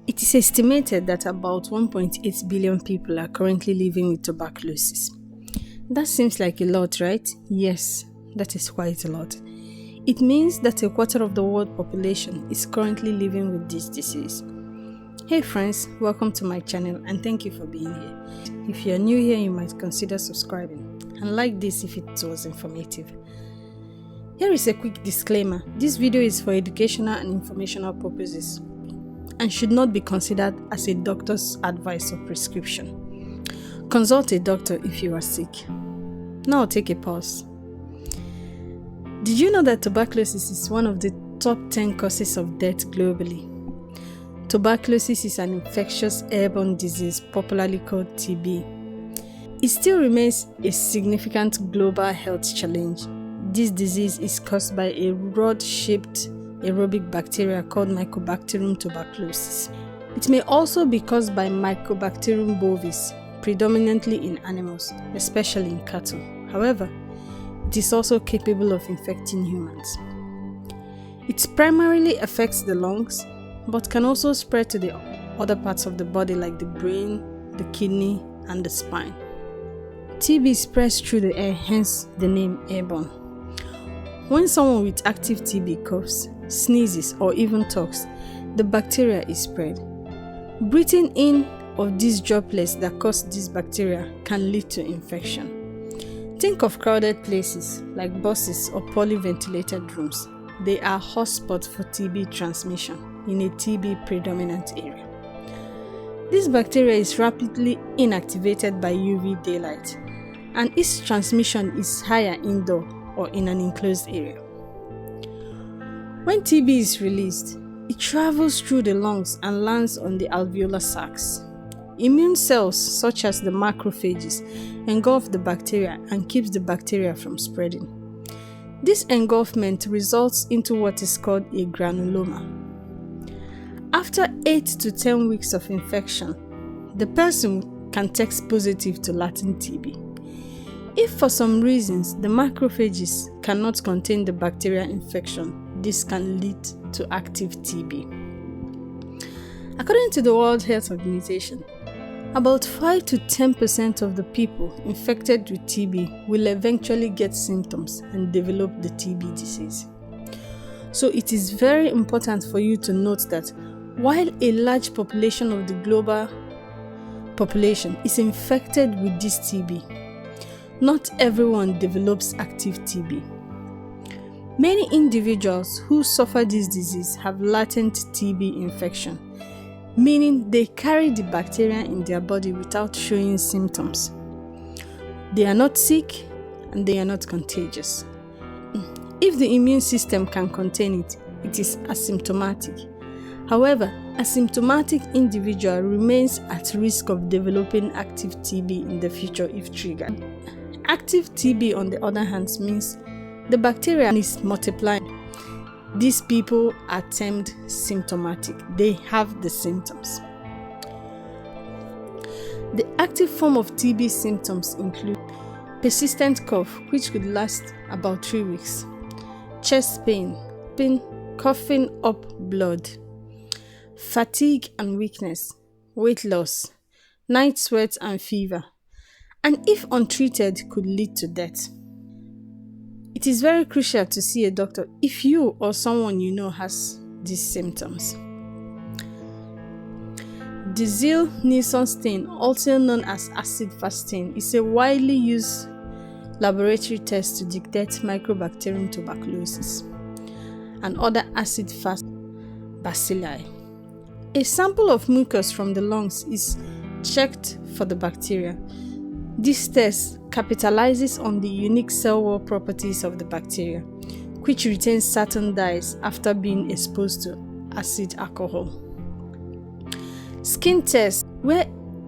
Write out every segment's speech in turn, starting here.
It is estimated that about 1.8 billion people are currently living with tuberculosis. That seems like a lot, right? Yes, that is quite a lot. It means that a quarter of the world population is currently living with this disease. Hey friends, welcome to my channel and thank you for being here. If you are new here, you might consider subscribing and like this if it was informative. Here is a quick disclaimer. This video is for educational and informational purposes and should not be considered as a doctor's advice or prescription. Consult a doctor if you are sick. Now take a pause. Did you know that tuberculosis is one of the top 10 causes of death globally? Tuberculosis is an infectious airborne disease popularly called TB. It still remains a significant global health challenge. This disease is caused by a rod-shaped aerobic bacteria called Mycobacterium tuberculosis. It may also be caused by Mycobacterium bovis, predominantly in animals, especially in cattle. However, it is also capable of infecting humans. It primarily affects the lungs, but can also spread to the other parts of the body like the brain, the kidney, and the spine. TB spreads through the air, hence the name airborne. When someone with active TB coughs, sneezes, or even talks, the bacteria is spread. Breathing in of these droplets that cause this bacteria can lead to infection. Think of crowded places like buses or poorly ventilated rooms. They are hotspots for TB transmission in a TB predominant area. This bacteria is rapidly inactivated by UV daylight, and its transmission is higher indoor or in an enclosed area. When TB is released, it travels through the lungs and lands on the alveolar sacs. Immune cells such as the macrophages engulf the bacteria and keeps the bacteria from spreading. This engulfment results into what is called a granuloma. After 8 to 10 weeks of infection, the person can test positive to latent TB. If for some reasons the macrophages cannot contain the bacterial infection, this can lead to active TB. According to the World Health Organization, about 5 to 10% of the people infected with TB will eventually get symptoms and develop the TB disease. So it is very important for you to note that while a large population of the global population is infected with this TB, not everyone develops active TB. Many individuals who suffer this disease have latent TB infection, meaning they carry the bacteria in their body without showing symptoms. They are not sick and they are not contagious. If the immune system can contain it, it is asymptomatic. However, asymptomatic individual remains at risk of developing active TB in the future if triggered. Active TB, on the other hand, means the bacteria is multiplying. These people are termed symptomatic. They have the symptoms. The active form of TB symptoms include persistent cough, which could last about 3 weeks, chest pain, coughing up blood, fatigue and weakness, weight loss, night sweats and fever, and if untreated could lead to death. It is very crucial to see a doctor if you or someone you know has these symptoms. The Ziehl-Neelsen stain, also known as acid-fast stain, is a widely used laboratory test to detect Mycobacterium tuberculosis and other acid-fast bacilli. A sample of mucus from the lungs is checked for the bacteria. This test capitalizes on the unique cell wall properties of the bacteria, which retains certain dyes after being exposed to acid alcohol. Skin test, where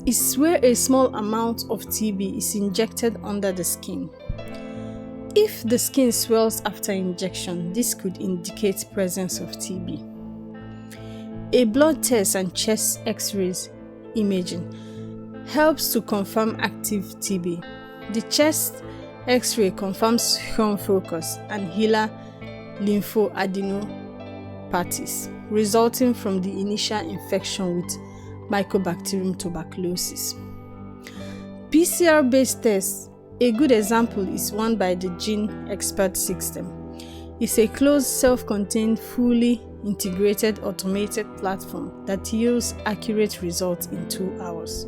a small amount of TB is injected under the skin. If the skin swells after injection, this could indicate presence of TB. A blood test and chest X-rays imaging helps to confirm active TB. The chest X-ray confirms Schwann focus and HeLa lymphoadenopathies. resulting from the initial infection with Mycobacterium tuberculosis. PCR-based tests, a good example is one by the Gene Expert System. It's a closed, self-contained, fully integrated automated platform that yields accurate results in 2 hours.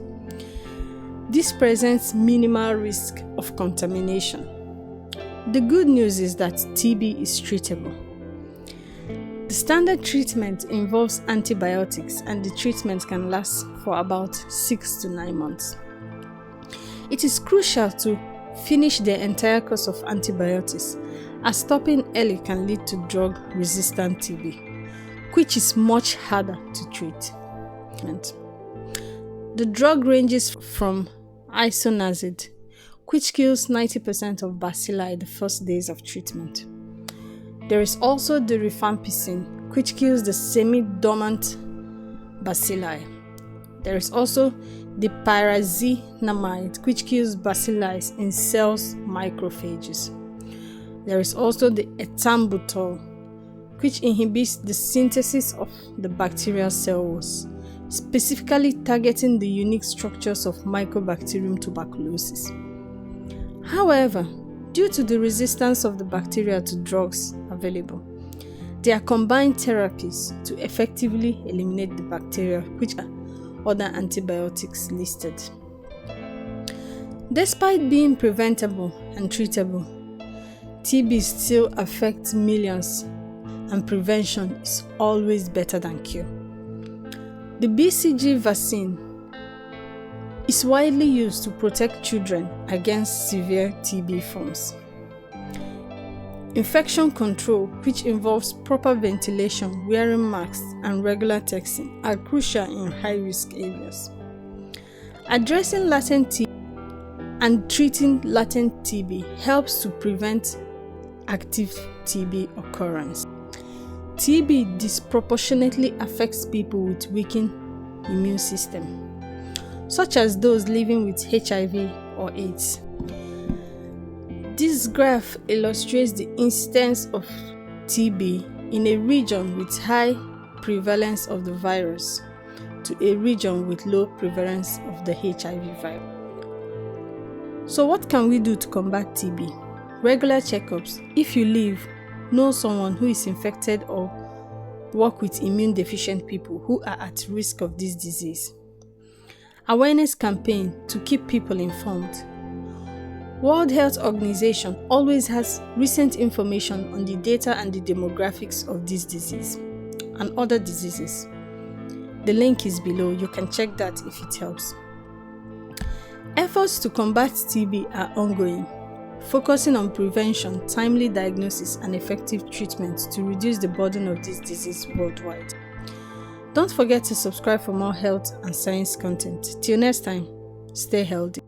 This presents minimal risk of contamination. The good news is that TB is treatable. The standard treatment involves antibiotics, and the treatment can last for about 6 to 9 months. It is crucial to finish the entire course of antibiotics, as stopping early can lead to drug-resistant TB, which is much harder to treat. The drug ranges from isoniazid, which kills 90% of bacilli the first days of treatment. There is also the rifampicin, which kills the semi-dormant bacilli. There is also the pyrazinamide, which kills bacilli in cells macrophages. There is also the ethambutol, which inhibits the synthesis of the bacterial cell walls, specifically targeting the unique structures of Mycobacterium tuberculosis. However, due to the resistance of the bacteria to drugs available, there are combined therapies to effectively eliminate the bacteria, which are other antibiotics listed. Despite being preventable and treatable, TB still affects millions, and prevention is always better than cure. The BCG vaccine is widely used to protect children against severe TB forms. Infection control, which involves proper ventilation, wearing masks, and regular testing, are crucial in high-risk areas. Addressing latent TB and treating latent TB helps to prevent active TB occurrence. TB disproportionately affects people with weakened immune system, such as those living with HIV or AIDS. This graph illustrates the incidence of TB in a region with high prevalence of the virus to a region with low prevalence of the HIV virus. So what can we do to combat TB? Regular checkups. If you know someone who is infected or work with immune deficient people who are at risk of this disease. Awareness campaign to keep people informed. World Health Organization always has recent information on the data and the demographics of this disease and other diseases. The link is below. You can check that if it helps. Efforts to combat TB are ongoing, focusing on prevention, timely diagnosis, and effective treatment to reduce the burden of this disease worldwide. Don't forget to subscribe for more health and science content. Till next time, stay healthy.